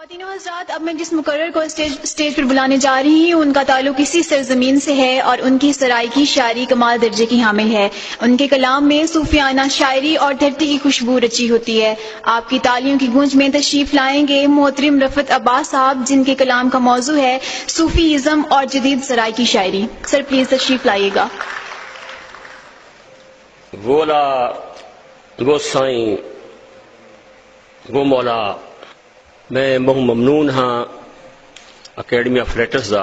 خواتین و حضرات، اب میں جس مقرر کو اسٹیج پر بلانے جا رہی ہوں ان کا تعلق اسی سرزمین سے ہے اور ان کی سرائیکی شاعری کمال درجے کی حامل ہے۔ ان کے کلام میں صوفیانہ شاعری اور دھرتی کی خوشبو رچی ہوتی ہے۔ آپ کی تالیوں کی گونج میں تشریف لائیں گے محترم رفعت عباس صاحب، جن کے کلام کا موضوع ہے صوفیزم اور جدید سرائیکی شاعری۔ سر پلیز تشریف لائیے گا۔ گولا گو سائیں گو مولا، میں بہت ممنون ہاں اکیڈمی آف لیٹرز دا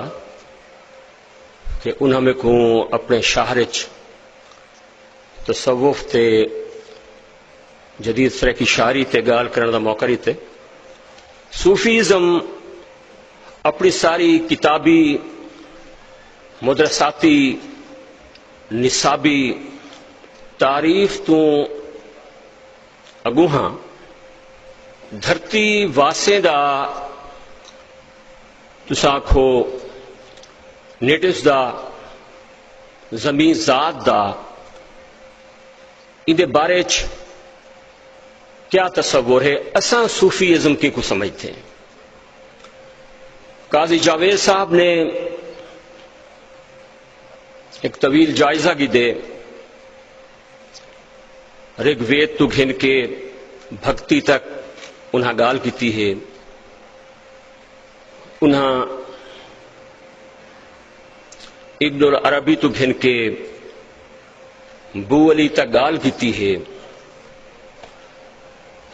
کہ انہاں میں کو اپنے شہر تصوف تے جدید سرائیکی شاعری تے گال کرنے دا موقع دیتے۔ صوفیزم اپنی ساری کتابی مدرساتی نصابی تعریف تو اگوہاں دھرتی واسے دا تساں آکھو نیٹس دا زمین ذات دا ان دے بارے کیا تصور ہے، اساں صوفیزم کی کو سمجھتے ہیں۔ قاضی جاوید صاحب نے ایک طویل جائزہ کی دے رگ وید تو گھن کے بھکتی تک انہاں گال کیتی ہے، انہاں ابن العربی تو گھن کے بو علی تک گال کیتی ہے۔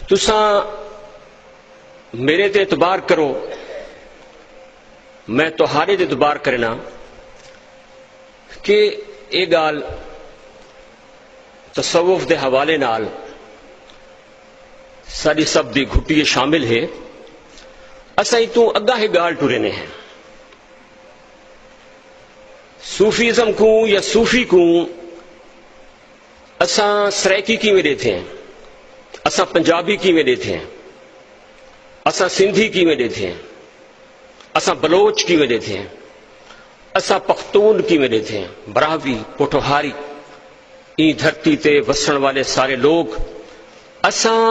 تساں میرے تے اعتبار کرو، میں تہاڑے تے اعتبار کرنا کہ یہ گال تصوف دے حوالے نال ساری سب دی گھٹی شامل ہے۔ اساں تو اگاں ہی گال ٹرنے ہیں۔ صوفیزم کو یا صوفی کو اساں سرائیکی کی میں دیتے ہیں، اساں پنجابی کی میں دیتے ہیں، اساں سندھی کی میں دیتے ہیں، اساں بلوچ کی میں دیتے ہیں، اساں پختون کی میں دیتے ہیں، براہوی پوٹھوہاری، این دھرتی تے وسن والے سارے لوگ اساں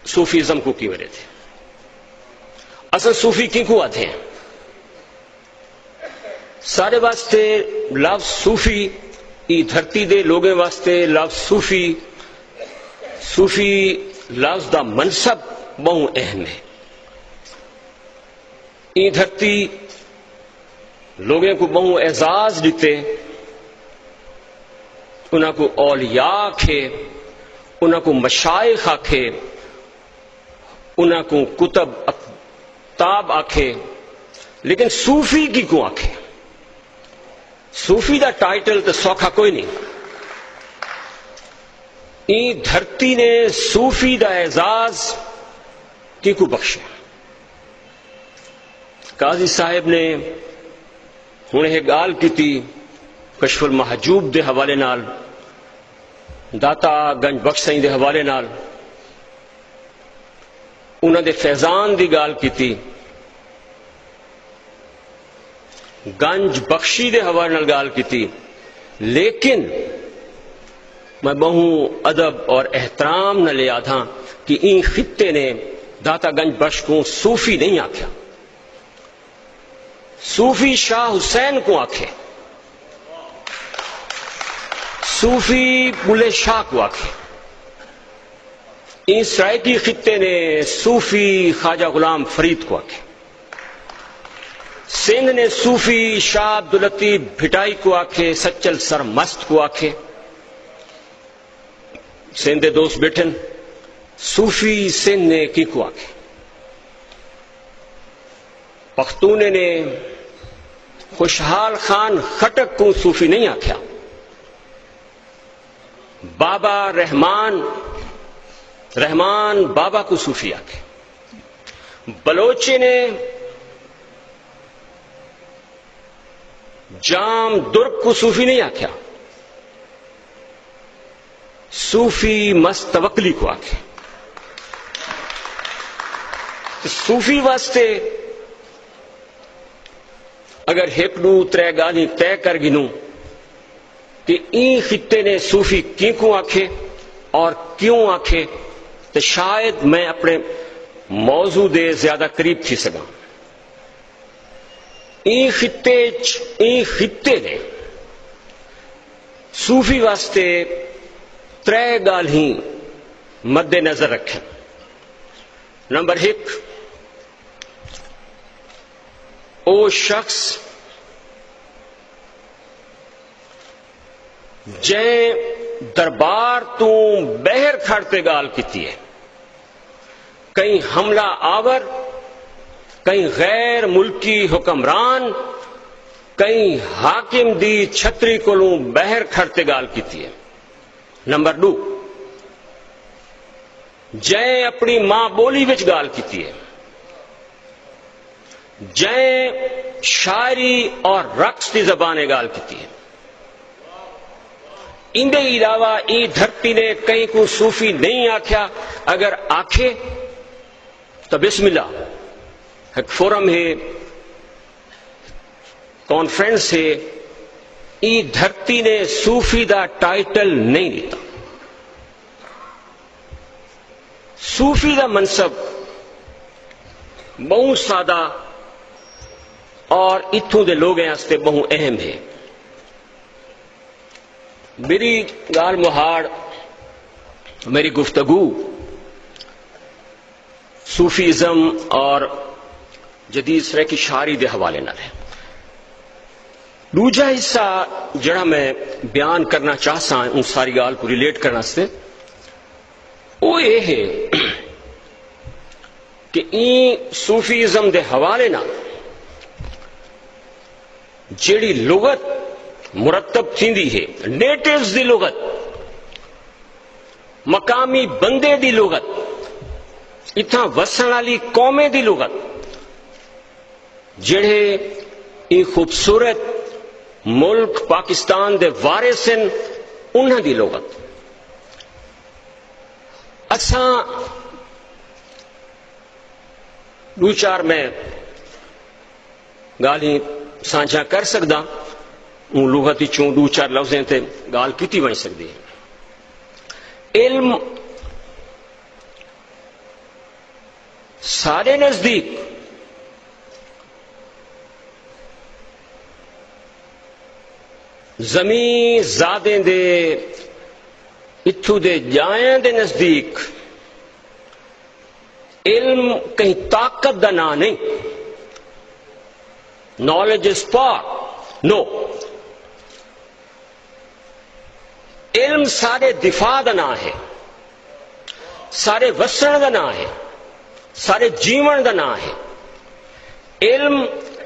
صوفیزم کو کی وجہ تھے۔ اساں صوفی کی کو آتے ہیں؟ سارے واسطے لفظ صوفی ای دھرتی دے لوگیں واسطے لفظ صوفی لفظ دا منصب بہت اہم ہے۔ ای دھرتی لوگیں کو بہت اعزاز دیتے، انہاں کو اولیاء آکھے، انہاں کو مشائخ آکھے، انہاں کو کتب اکتاب آکھے، لیکن صوفی کی کو آکھے؟ صوفی دا ٹائٹل تو سوکھا کوئی نہیں۔ این دھرتی نے صوفی دا اعزاز کی کو بخشے۔ قاضی صاحب نے ہن یہ گال کیتی کشف المحجوب دے حوالے نال، داتا گنج بخش سائیں دے حوالے نال، انہاں دے فیضان دی گال کیتی، گنج بخشی دے حوالے نال گال کیتی، لیکن میں بہو ادب اور احترام نہ لے آدھاں کہ این خطے نے داتا گنج بخش کو صوفی نہیں آکھیا، صوفی شاہ حسین کو آکھے، صوفی بلے شاہ کو آکھے۔ ان سرائیکی خطے نے صوفی خواجہ غلام فرید کو آکھے، سندھ نے صوفی شاہ عبداللطیف بھٹائی کو آکھے، سچل سر مست کو آکھے۔ سندھ دے دوست بیٹھن، صوفی سندھ نے کی کو آکھے؟ پختونے نے خوشحال خان خٹک کو صوفی نہیں آکھیا، بابا رحمان بابا کو صوفی آکھے۔ بلوچی نے جام درگ کو صوفی نہیں آکھیا، صوفی مستوکلی کو آکھے۔ صوفی واسطے اگر ایک دو ترے گالی طے کر گنوں کہ این خطے نے صوفی کی کو آکھے اور کیوں آکھے، تو شاید میں اپنے موضوع دے زیادہ قریب تھی سکاں. این خطے نے صوفی واسطے ترے گالیں مد نظر رکھیں. نمبر 1، او شخص جیں دربار تو بہر کھڑتے گال کیتی ہے، کہیں حملہ آور، کہیں غیر ملکی حکمران، کہیں حاکم دی چھتری کولوں بہر کھڑتے گال کیتی ہے. نمبر 2، جیں اپنی ماں بولی وچ گال کیتی ہے، جیں شاعری اور رقص کی زبان گال کیتی ہے. اندے علاوہ ای دھرتی نے کہیں کو صوفی نہیں آکھیا. اگر آکھے تو بسم اللہ، ایک فورم ہے، کانفرنس ہے. ای دھرتی نے صوفی دا ٹائٹل نہیں دیتا. صوفی دا منصب بہت سادہ اور اتھوں دے لوگیں واسطے بہت اہم ہے. میری گال مہاڑ، میری گفتگو صوفیزم اور جدید سرے کی شاعری دے حوالے نہ رہے. دوجا حصہ جڑا میں بیان کرنا چاہتا ہوں ان ساری گال کو ریلیٹ کرنا سے، وہ یہ ہے کہ این صوفیزم دے حوالے نہ جیڑی لغت مرتب تھیندی ہے، نیٹیوز دی لغت، مقامی بندے دی لغت، اتھاں وسن والی قومیں دی لغت، جڑے این خوبصورت ملک پاکستان دے وارثن انہاں دی لغت. اساں دو چار میں گالی سانجھا کر سکدا، ان لغتی چوں دو چار لفظیں تے گال کیتی بن سکتی ہے. علم سارے نزدیک زمین زادیں دے اتھو دے جائیں دے نزدیک علم کہیں طاقت دا نام نہیں. نالج از پاور، نو. علم سارے دفاع دا نام ہے، سارے وسن دا نام ہے، سارے جیون دا نام ہے. علم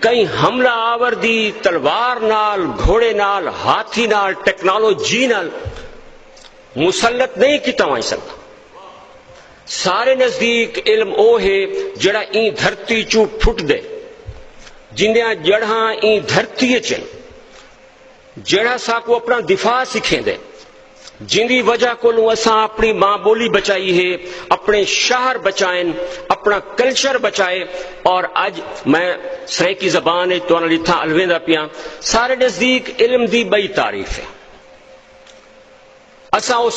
کہیں حملہ آور دی تلوار نال، گھوڑے نال، ہاتھی نال، ٹیکنالوجی نال مسلط نہیں کیتا وائیں سکتا. سارے نزدیک علم او ہے جڑا این دھرتی چو پھٹ دے، جندیاں جڑہاں این دھرتی چن، جڑا سا کو اپنا دفاع سکھیں دے، جندی وجہ کو لوں اساں اپنی ماں بولی بچائی ہے، اپنے شہر بچائیں، اپنا کلچر بچائے. اور آج میں سرے کی زبان ہے تو لتھا الویندہ پیاں. سارے نزدیک علم دی بئی تعریف ہے. اساں وہ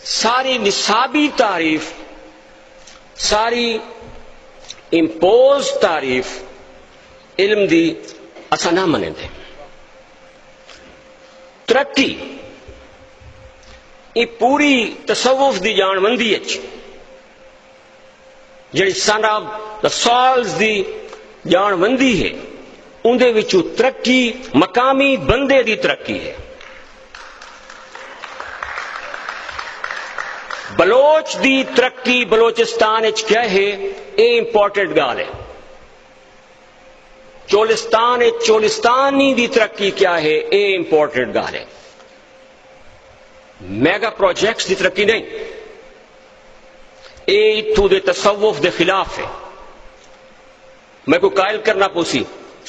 ساری نصابی تعریف، ساری امپوز تعریف علم دی اساں نہ منے دے. ترقی یہ پوری تصوف دی جان مندی جڑی سناب دا سالز دی جان مندی ہے، اندے وچوں ترقی مقامی بندے دی ترقی ہے. بلوچ دی ترقی بلوچستان کیا ہے، اے امپورٹنٹ گال ہے. چولستانی دی ترقی کیا ہے، اے امپورٹنٹ گال ہے. میگا پروجیکٹس دی ترقی نہیں، اے اتھو دے تصوف دے خلاف ہے. میں کو قائل کرنا پوسی،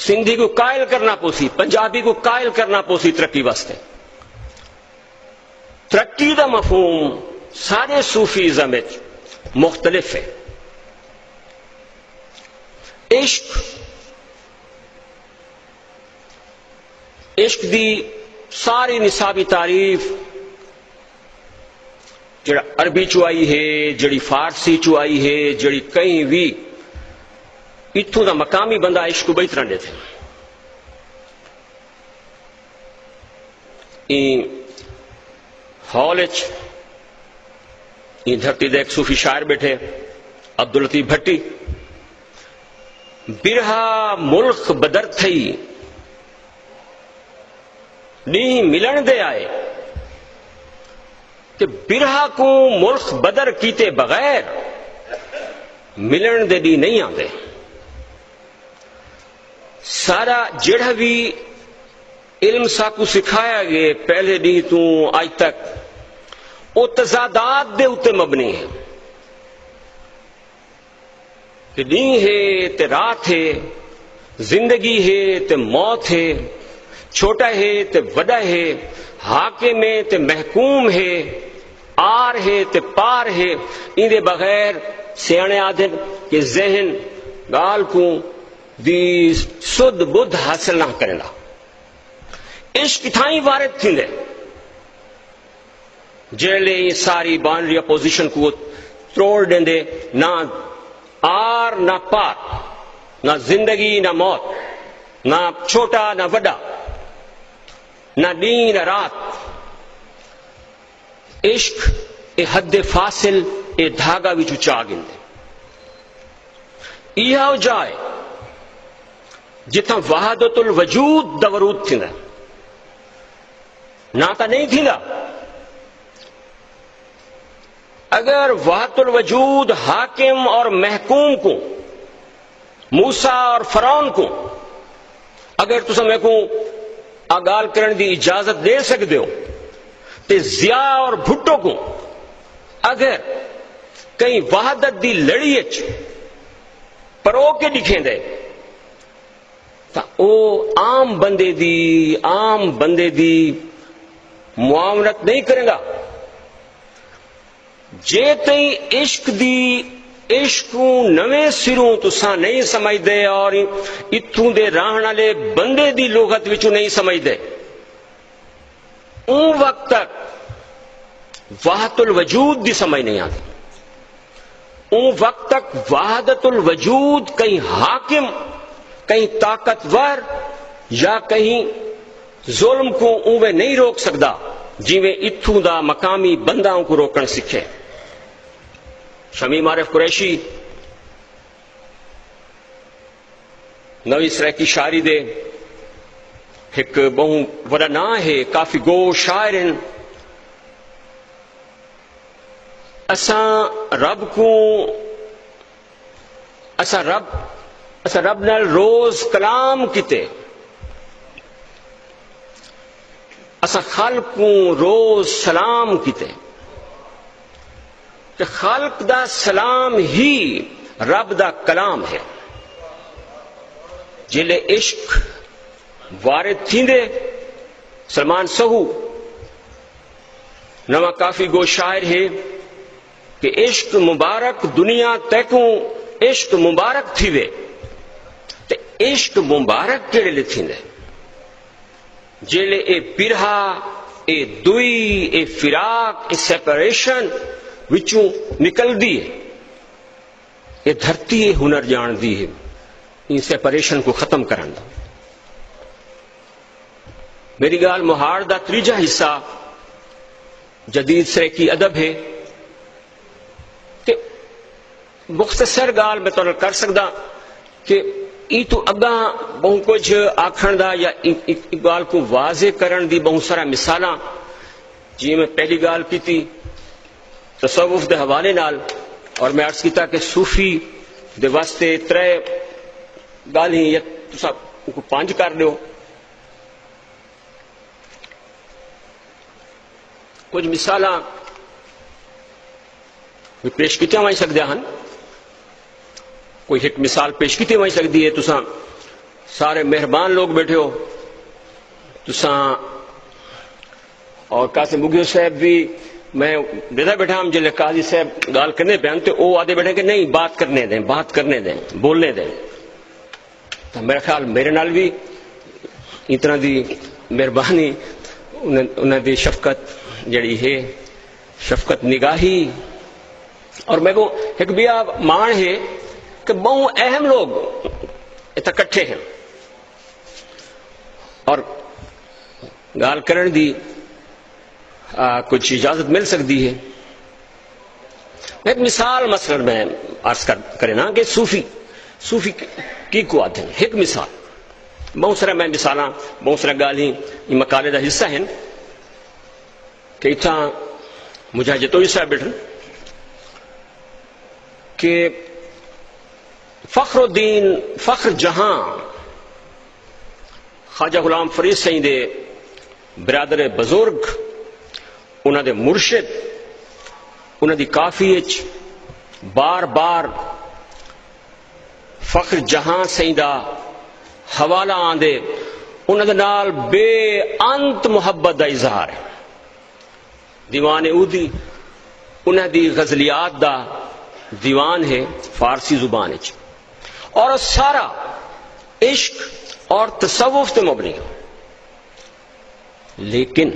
سندھی کو قائل کرنا پوسی، پنجابی کو قائل کرنا پوسی ترقی واسطے. ترقی دا مفہوم سارے صوفیزم مختلف ہے. عشق دی ساری نصابی تعریف جڑا عربی چو آئی ہے, جڑی فارسی چو آئی ہے, جڑی کہیں بھی اتوں دا مقامی بندہ عشق کو بئی طرح دے تھے. ہال دھرتی دے ایک صوفی شاعر بیٹھے عبداللطیف بھٹی. برہا ملک بدر تھئی نہیں ملن دے آئے کہ برہا کو ملک بدر کیتے بغیر ملن دے دی نہیں آتے. سارا جڑا بھی علم ساکو سکھایا گئے پہلے دی تو آج تک وہ تضادات دے اتے مبنی ہے کہ دین ہے تے رات ہے, زندگی ہے تے موت ہے, چھوٹا ہے تے وڈا ہے, حاکم ہے تے محکوم ہے, آر ہے تے پار ہے. ان دے بغیر سیانے آدھن کہ ذہن گال کو دی سدھ بدھ حاصل نہ کرے گا. عشق تھائیں وارد تھی دے جڑے یہ ساری بانری اپوزیشن کو توڑ دیں دے, نہ آر نہ پار, نہ زندگی نہ موت, نہ چھوٹا نہ وڈا, نہ دین نہ رات. عشق اے حد فاصل اے دھاگا وچ چا گندے. یہ جائے جتھاں وحدت الوجود دورود تھیندا نہ تا نہیں تھیندا. اگر وحدت الوجود حاکم اور محکوم کو, موسیٰ اور فرعون کو اگر تسا میں کو آگال کرن دی اجازت دے سکتے ہو, تے ضیاء اور بھٹو کو اگر کہیں وحدت دی لڑی اچ پرو کے دکھیں دے تا او عام بندے دی معاونت نہیں کرے گا. جے تئی عشق نویں سروں تساں نہیں سمجھ دے اور اتوں دے راہن والے بندے دی لغت وچوں نہیں سمجھ دے, اون وقت تک وحدت الوجود دی سمجھ نہیں آتی. اون وقت تک وحدت الوجود کہیں حاکم, کہیں طاقتور یا کہیں ظلم کو اوے نہیں روک سکتا جویں اتوں دا مقامی بنداں کو روکن سکھے. شمیم عارف قریشی نویں سرائکی شاعری دے ایک بہو وڈا نام ہے, کافی گو شاعر ہیں. اساں رب نال روز کلام کیتے, اساں خلق کو روز سلام کیتے کہ خلق دا سلام ہی رب دا کلام ہے. جلے عشق وارد تھیندے سلمان سہو نواں کافی گو شاعر ہے کہ عشق مبارک دنیا تیکوں عشق مبارک تھیوے. تے عشق مبارک کیڑے لے تھیندے جیلے اے برہا, اے دوئی, اے فراق, اے سیپریشن وچوں نکل دی ہے. یہ دھرتی ہنر جان دی ہے ان سیپریشن کو ختم کرن دا. میری گال مہار دا تریجا حصہ جدید سرائکی ادب ہے کہ مختصر گال میں تو کر سکتا کہ ای تو اگاں بہت کچھ آکھن دا یا گال کو واضح کرن دی بہت سارا مثالاں جی میں پہلی گال کی تھی تصوف دے حوالے نال, اور میں عرض کیتا کہ صوفی دے واسطے ترے گال ہی یا تسا کو پانچ کر دیو. کچھ مثالاں پیش کیتیاں وہیں سکدے ہن. کوئی ایک مثال پیش کیتی وہیں سکتی ہے. تساں سارے مہربان لوگ بیٹھے ہو, تساں اور قاسم مغیو صاحب بھی میں دیتا بیٹھا ہم جلے قاضی صاحب گال کرنے پہ تو وہ آدھے بیٹھے کہ نہیں بات کرنے دیں بولنے دیں. تو میرا خیال میرے نال بھی اتنا دی مہربانی انہوں دی شفقت جڑی ہے شفقت نگاہی اور میں کو ایک بیا مان ہے کہ بہو اہم لوگ اتنا کٹھے ہیں اور گال کرن دی کچھ اجازت مل سکتی ہے. ایک مثال مثلا میں عرض کرے نا کہ صوفی کی کو آتے ہیں. ایک مثال بہت سارا میں مثالاں بہت سارا گال ہی مقالے کا حصہ ہیں کہ اتنا مجھے جتو حصہ بیٹھن کہ فخر الدین فخر جہاں خواجہ غلام فرید سائیں دے برادر بزرگ انہوں دے مرشد انہوں دی کافی بار بار فخر جہاں سائیں دا حوالہ آندے انہوں دے نال بے انت محبت دا اظہار ہے. دیوان اودی انہوں دی غزلیات دا دیوان ہے فارسی زبان اور سارا عشق اور تصوف تے مبنی ہے. لیکن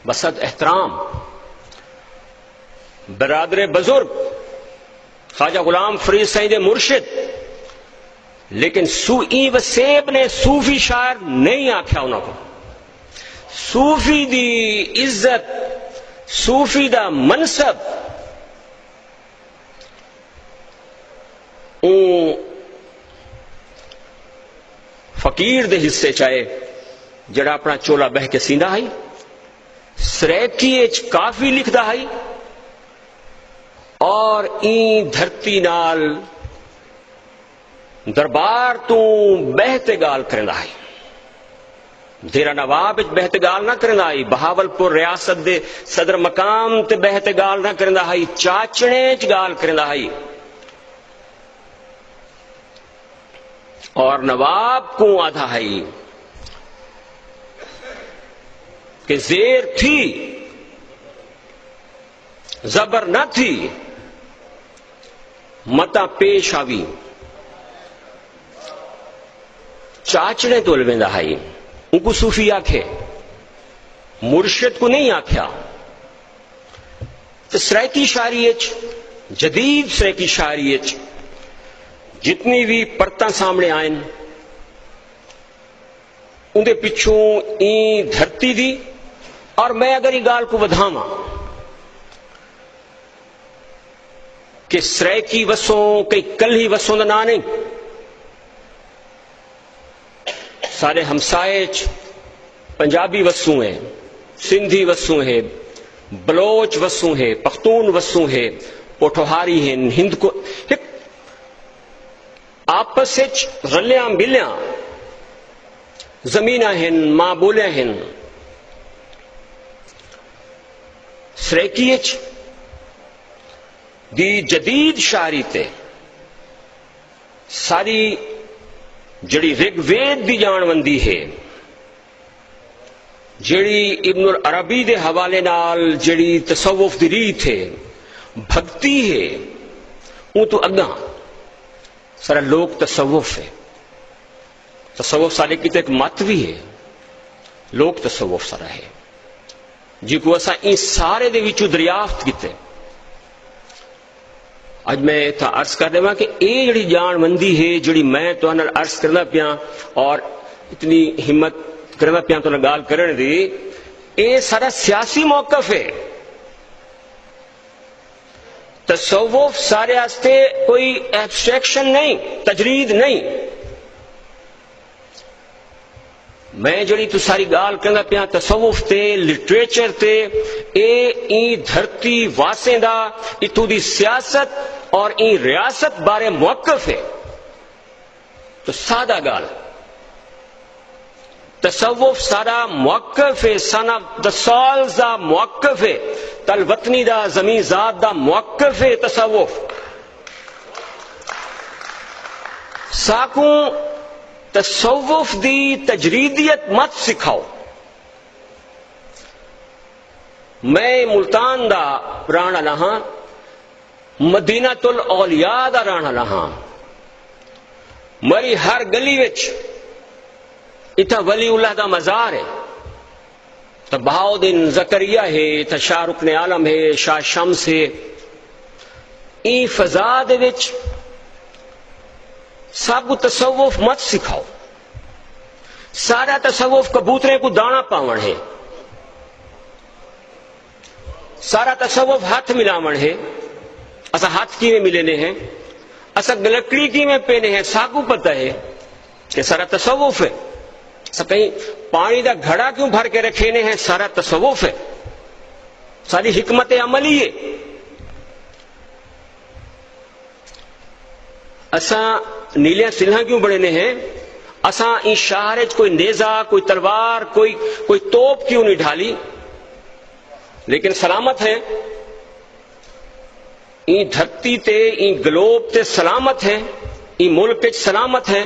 بسد احترام برادر بزرگ خواجہ غلام فرید سائیں دے مرشد لیکن وسیب نے صوفی شاعر نہیں آکھیا انہوں کو. صوفی دی عزت صوفی دا منصب فقیر دے حصے چاہے جڑا اپنا چولا بہ کے سیندا ہے سریکی کافی لکھدا ہے اور این دھرتی نال دربار تو بہتے گال کرندا ہے. دیرا نواب بہتے گال نہ کرندا ہے. بہاول پور ریاست دے صدر مقام تے بہتے گال نہ کرندا ہے. چاچنے گال کرندا ہے. اور نواب کو آدھا ہے کہ زیر تھی زبر نہ تھی متا پیش آوی. چاچڑے تو لویندا ہے ان کو صوفی آکھے مرشد کو نہیں آکھیا. تو سرائکی شاعری جدید سرائکی شاعری جتنی بھی پرتاں سامنے آئیں اندے پچھوں این دھرتی دی. اور میں اگر یہ گال کو بدھاواں کہ سرائکی وسوں کئی کل ہی وسوں دا نا نہیں سارے ہمسائے پنجابی وسوں ہیں سندھی وسوں ہے بلوچ وسوں ہے پختون وسوں ہے پوٹھوہاری ہیں ہند کو آپس رلیاں ملیاں زمیناں ہیں ماں بولیاں ہیں. سریکی دی جدید شاعری تے ساری جڑی رگ وید دی جانوندی ہے جڑی ابن العربی دے حوالے نال جڑی تصوف دی ریت ہے بھکتی ہے وہ تو اگاں سارا لوگ تصوف ہے. تصوف سارے کی تو ایک مت بھی ہے لوگ تصوف سارا ہے جی کو اسا ان سارے دے وچوں دریافت کیتے. اج میں تھا عرض کر دے کہ اے جڑی جان مندی ہے جڑی میں تو انال عرض کرنا پیا اور اتنی ہمت کرنا پیا تو گال کرن دی اے سارا سیاسی موقف ہے. تصوف سارے آستے کوئی ایبسٹریکشن نہیں تجرید نہیں. میں جڑی تو ساری گال کرنا پیا تصوف تے لٹریچر تے اے این دھرتی واسیں دا اتو دی سیاست اور این ریاست بارے موقف ہے. تو سادہ گال تصوف سارا موقف ہے. سن آف دا سالز دا موقف ہے. تل وطنی دا زمین ذات دا موقف ہے. تصوف ساکوں تصوف دی تجریدیت مت سکھاؤ. میں ملتان دا رانا لہاں مدینہ الاولیاء دا رانا لہاں مری ہر گلی وچ اتھا ولی اللہ دا مزار ہے. تو بہاؤدین زکریہ ہے تو شاہ رکن عالم ہے شاہ شمس ہے این فضا دے وچ سب تصوف مت سکھاؤ سارا تصوف کبوترے کو دانا پاون ہے سارا تصوف ہاتھ ملاون ہے اسا ہاتھ کی میں ملنے ہیں اسا گلکڑی کی میں پینے ہیں ساکو پتہ ہے کہ سارا تصوف ہے اسا کہیں پانی دا گھڑا کیوں بھر کے رکھینے ہیں سارا تصوف ہے ساری حکمت عملی ہے اسا نیلیاں سلہاں کیوں بڑھنے ہیں اسا ان شہر کوئی نیزہ کوئی تلوار کوئی توپ کیوں نہیں ڈھالی لیکن سلامت ہے این دھرتی تے این گلوب تے سلامت ہے این ملک سلامت ہے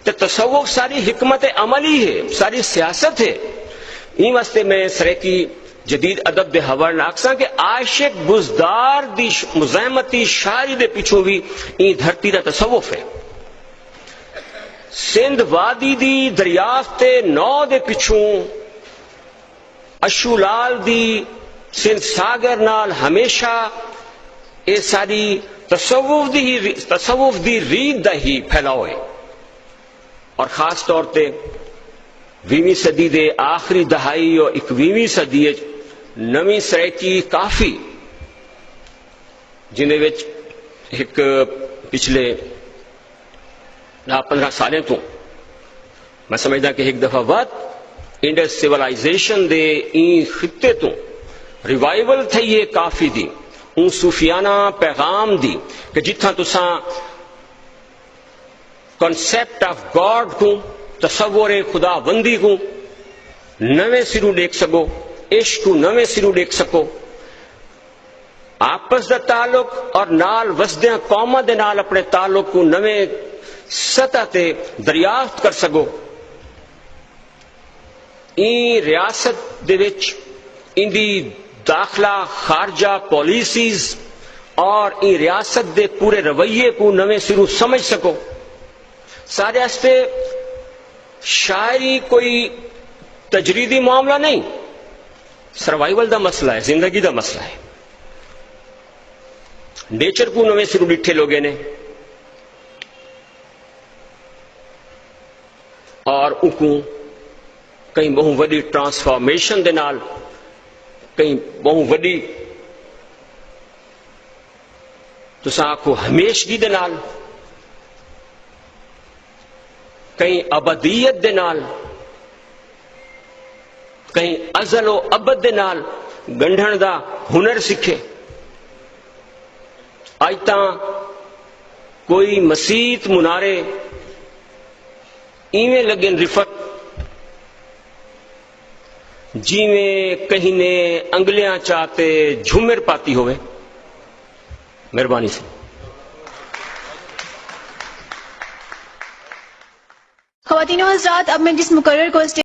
تے تصوف ساری حکمت عملی ہے ساری سیاست ہے این واسطے میں سریکی جدید ادب دے حوالے ناکساں کہ عاشق بزدار دی مزاحمتی شاعری دے پیچھوں بھی این دھرتی دا تصوف ہے سندھ وادی دی دریافت نو دے پیچھوں اشو لال دی سندھ ساگر نال ہمیشہ اے ساری تصوف دی ریت دا ہی پھیلاؤ ہے اور خاص طور تے 20ویں صدی دے آخری دہائی اور 21ویں صدی نویں سرائکی کافی جن وچ ایک پچھلے 10-15 سالیں تو میں سمجھدا کہ ایک دفعہ بعد انڈس سیولائزیشن دے این خطے تو ریوائیول تھی یہ کافی دی ان صوفیانہ پیغام دی کہ جتھاں تساں کنسپٹ آف گاڈ کو تصور خدا بندی کو نویں سروں دیکھ سکو عشق کو نویں سروں دیکھ سکو آپس دا تعلق اور نال وسدیاں قوماں دے نال اپنے تعلق کو نویں سطح تے دریافت کر سکو این ریاست دے وچ ان دی داخلہ خارجہ پالیسیز اور این ریاست دے پورے رویے کو نویں سروں سمجھ سکو سارے ہستے شاعری کوئی تجریدی معاملہ نہیں سروائیول دا مسئلہ ہے زندگی دا مسئلہ ہے نیچر کو نویں سروں ڈٹھے لوگے نے اور انکو کہیں بہت وڈی ٹرانسفارمیشن دے نال کہیں بہت وڈی تساں کو ہمیشگی دے نال کہیں ابدیت دے نال کہیں ازل و ابد دے نال گنڈھن دا ہنر سکھے آج تاں کوئی مسیت منارے ایویں لگن رفت جی میں کہیں نے انگلیاں چاہتے جھومر پاتی ہوئے مہربانی سے خواتین و حضرات اب میں جس مقرر کو